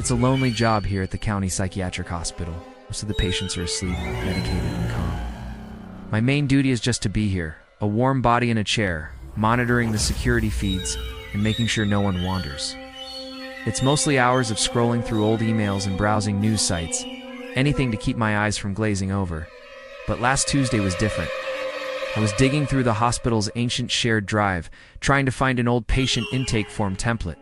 It's a lonely job here at the county psychiatric hospital. Most of the patients are asleep, medicated, and calm. My main duty is just to be here, a warm body in a chair, monitoring the security feeds and making sure no one wanders. It's mostly hours of scrolling through old emails and browsing news sites, anything to keep my eyes from glazing over. But last Tuesday was different. I was digging through the hospital's ancient shared drive, trying to find an old patient intake form template.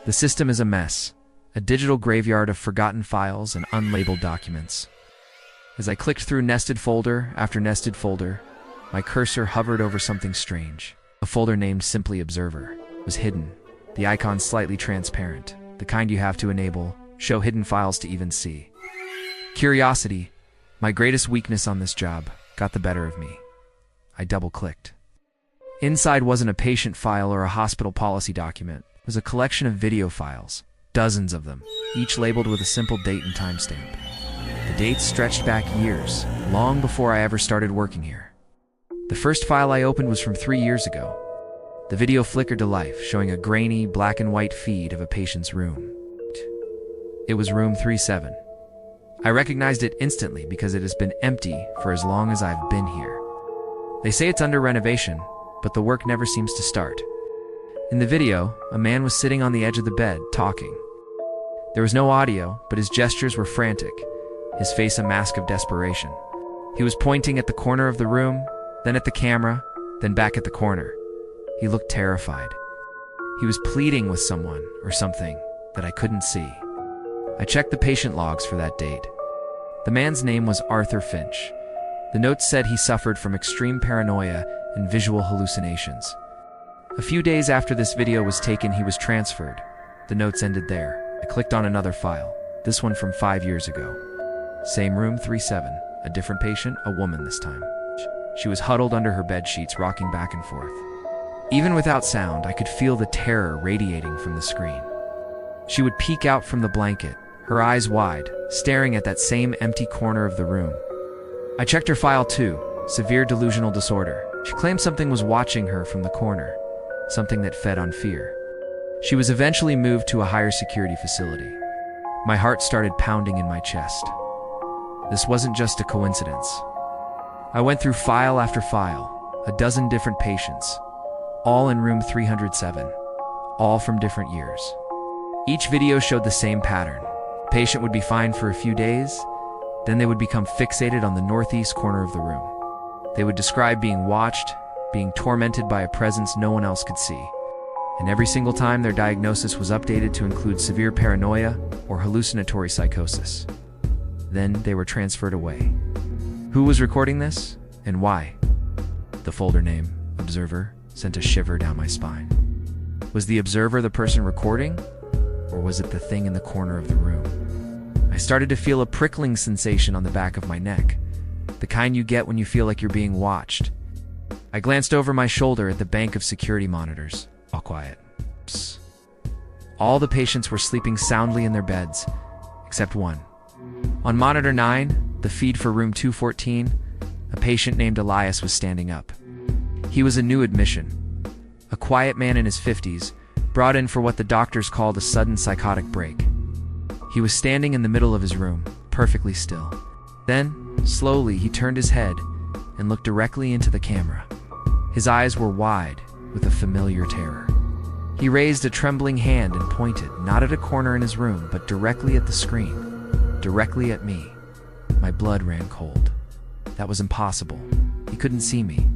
The system is a mess, a digital graveyard of forgotten files and unlabeled documents. As I clicked through nested folder after nested folder, my cursor hovered over something strange. A folder named simply Observer was hidden, the icon slightly transparent, the kind you have to enable, show hidden files to even see. Curiosity, my greatest weakness on this job, got the better of me. I double-clicked. Inside wasn't a patient file or a hospital policy document. It was a collection of video files, dozens of them, each labeled with a simple date and timestamp. The dates stretched back years, long before I ever started working here. The first file I opened was from 3 years ago. The video flickered to life, showing a grainy, black and white feed of a patient's room. It was room 37. I recognized it instantly because it has been empty for as long as I've been here. They say it's under renovation, but the work never seems to start. In the video, a man was sitting on the edge of the bed, talking. There was no audio, but his gestures were frantic, his face a mask of desperation. He was pointing at the corner of the room, then at the camera, then back at the corner. He looked terrified. He was pleading with someone or something that I couldn't see. I checked the patient logs for that date. The man's name was Arthur Finch. The notes said he suffered from extreme paranoia and visual hallucinations. A few days after this video was taken, he was transferred. The notes ended there. I clicked on another file, this one from 5 years ago. Same room 37, a different patient, a woman this time. She was huddled under her bed sheets, rocking back and forth. Even without sound, I could feel the terror radiating from the screen. She would peek out from the blanket, her eyes wide, staring at that same empty corner of the room. I checked her file too, severe delusional disorder. She claimed something was watching her from the corner, something that fed on fear. She was eventually moved to a higher security facility. My heart started pounding in my chest. This wasn't just a coincidence. I went through file after file, a dozen different patients, all in room 307, all from different years. Each video showed the same pattern. The patient would be fine for a few days, then they would become fixated on the northeast corner of the room. They would describe being watched, being tormented by a presence no one else could see. And every single time their diagnosis was updated to include severe paranoia or hallucinatory psychosis. Then they were transferred away. Who was recording this, and why? The folder name, Observer, sent a shiver down my spine. Was the observer the person recording, or was it the thing in the corner of the room? I started to feel a prickling sensation on the back of my neck, the kind you get when you feel like you're being watched. I glanced over my shoulder at the bank of security monitors. All quiet. Psst. All the patients were sleeping soundly in their beds, except one. On monitor 9, the feed for room 214, a patient named Elias was standing up. He was a new admission, a quiet man in his 50s, brought in for what the doctors called a sudden psychotic break. He was standing in the middle of his room, perfectly still. Then, slowly, he turned his head and looked directly into the camera. His eyes were wide, with a familiar terror. He raised a trembling hand and pointed, not at a corner in his room, but directly at the screen, directly at me. My blood ran cold. That was impossible. He couldn't see me.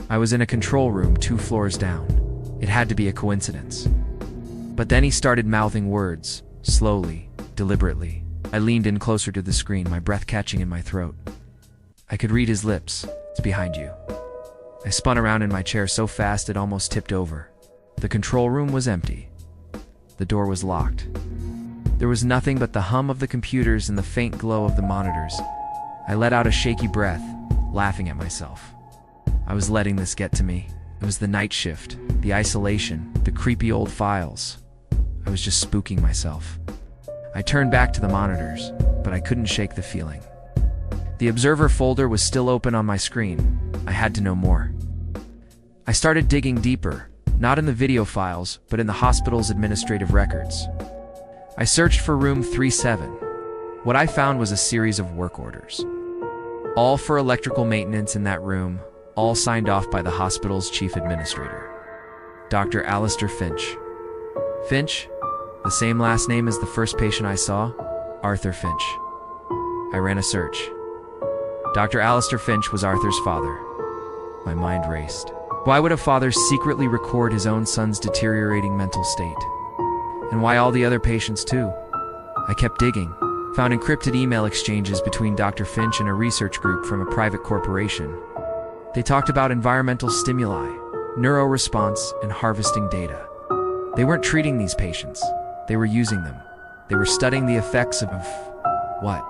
I was in a control room 2 floors down. It had to be a coincidence. But then he started mouthing words, slowly, deliberately. I leaned in closer to the screen, my breath catching in my throat. I could read his lips. It's behind you. I spun around in my chair so fast it almost tipped over. The control room was empty. The door was locked. There was nothing but the hum of the computers and the faint glow of the monitors. I let out a shaky breath, laughing at myself. I was letting this get to me. It was the night shift, the isolation, the creepy old files. I was just spooking myself. I turned back to the monitors, but I couldn't shake the feeling. The Observer folder was still open on my screen. I had to know more. I started digging deeper, not in the video files, but in the hospital's administrative records. I searched for room 37. What I found was a series of work orders, all for electrical maintenance in that room, all signed off by the hospital's chief administrator, Dr. Alistair Finch. Finch, the same last name as the first patient I saw, Arthur Finch. I ran a search. Dr. Alistair Finch was Arthur's father. My mind raced. Why would a father secretly record his own son's deteriorating mental state? And why all the other patients too? I kept digging, found encrypted email exchanges between Dr. Finch and a research group from a private corporation. They talked about environmental stimuli, neuroresponse, and harvesting data. They weren't treating these patients. They were using them. They were studying the effects of what?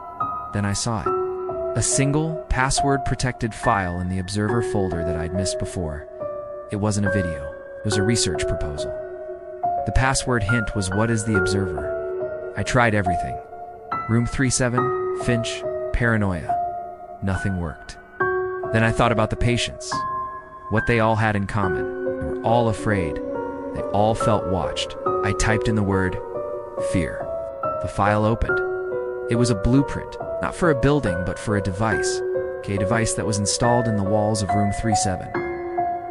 Then I saw it. A single, password-protected file in the Observer folder that I'd missed before. It wasn't a video. It was a research proposal. The password hint was, "What is the Observer?" I tried everything. Room 37, Finch, paranoia. Nothing worked. Then I thought about the patients. What they all had in common. They were all afraid. They all felt watched. I typed in the word, fear. The file opened. It was a blueprint, not for a building, but for a device. A device that was installed in the walls of room 37.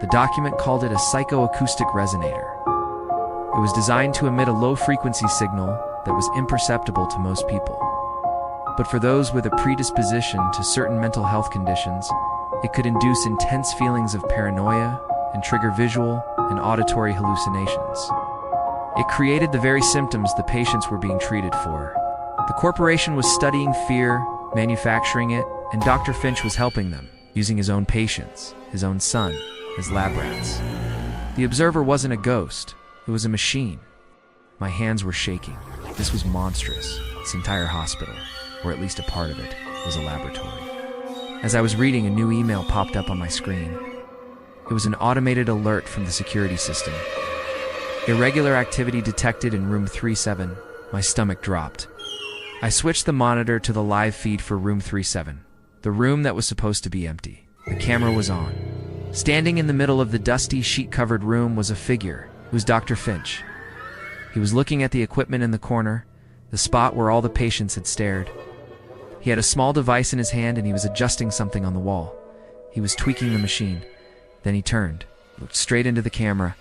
The document called it a Psycho-Acoustic Resonator. It was designed to emit a low-frequency signal that was imperceptible to most people. But for those with a predisposition to certain mental health conditions, it could induce intense feelings of paranoia and trigger visual and auditory hallucinations. It created the very symptoms the patients were being treated for. The corporation was studying fear, manufacturing it, and Dr. Finch was helping them, using his own patients, his own son, as lab rats. The Observer wasn't a ghost, it was a machine. My hands were shaking. This was monstrous. This entire hospital, or at least a part of it, was a laboratory. As I was reading, a new email popped up on my screen. It was an automated alert from the security system. Irregular activity detected in room 37. My stomach dropped. I switched the monitor to the live feed for room 37, the room that was supposed to be empty. The camera was on. Standing in the middle of the dusty, sheet-covered room was a figure. It was Dr. Finch. He was looking at the equipment in the corner, the spot where all the patients had stared. He had a small device in his hand and he was adjusting something on the wall. He was tweaking the machine. Then he turned, looked straight into the camera,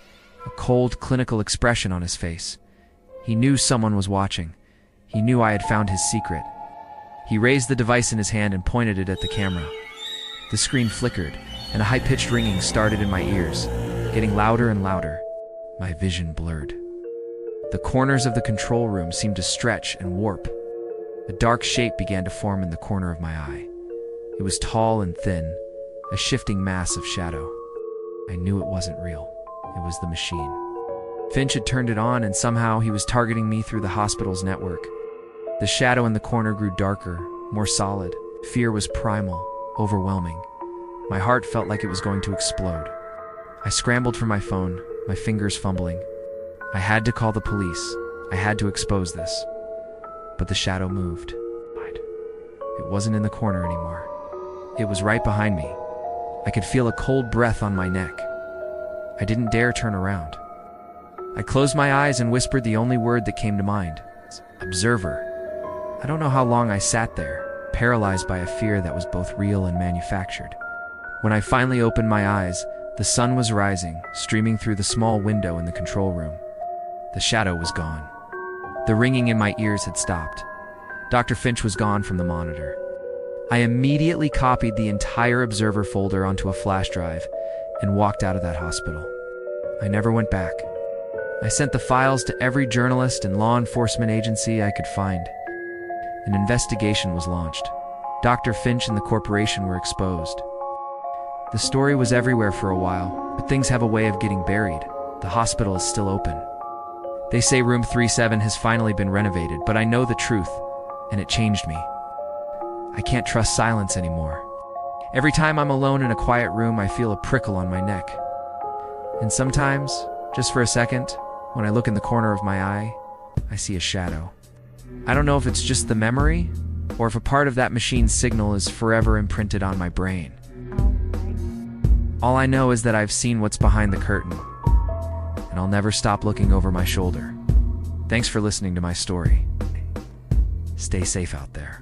a cold, clinical expression on his face. He knew someone was watching. He knew I had found his secret. He raised the device in his hand and pointed it at the camera. The screen flickered, and a high-pitched ringing started in my ears, getting louder and louder. My vision blurred. The corners of the control room seemed to stretch and warp. A dark shape began to form in the corner of my eye. It was tall and thin, a shifting mass of shadow. I knew it wasn't real. It was the machine. Finch had turned it on, and somehow he was targeting me through the hospital's network. The shadow in the corner grew darker, more solid. Fear was primal, overwhelming. My heart felt like it was going to explode. I scrambled for my phone, my fingers fumbling. I had to call the police. I had to expose this. But the shadow moved. It wasn't in the corner anymore. It was right behind me. I could feel a cold breath on my neck. I didn't dare turn around. I closed my eyes and whispered the only word that came to mind. Observer. I don't know how long I sat there, paralyzed by a fear that was both real and manufactured. When I finally opened my eyes, the sun was rising, streaming through the small window in the control room. The shadow was gone. The ringing in my ears had stopped. Dr. Finch was gone from the monitor. I immediately copied the entire Observer folder onto a flash drive and walked out of that hospital. I never went back. I sent the files to every journalist and law enforcement agency I could find. An investigation was launched. Dr. Finch and the corporation were exposed. The story was everywhere for a while, but things have a way of getting buried. The hospital is still open. They say room 37 has finally been renovated, but I know the truth, and it changed me. I can't trust silence anymore. Every time I'm alone in a quiet room, I feel a prickle on my neck. And sometimes, just for a second, when I look in the corner of my eye, I see a shadow. I don't know if it's just the memory, or if a part of that machine's signal is forever imprinted on my brain. All I know is that I've seen what's behind the curtain, and I'll never stop looking over my shoulder. Thanks for listening to my story. Stay safe out there.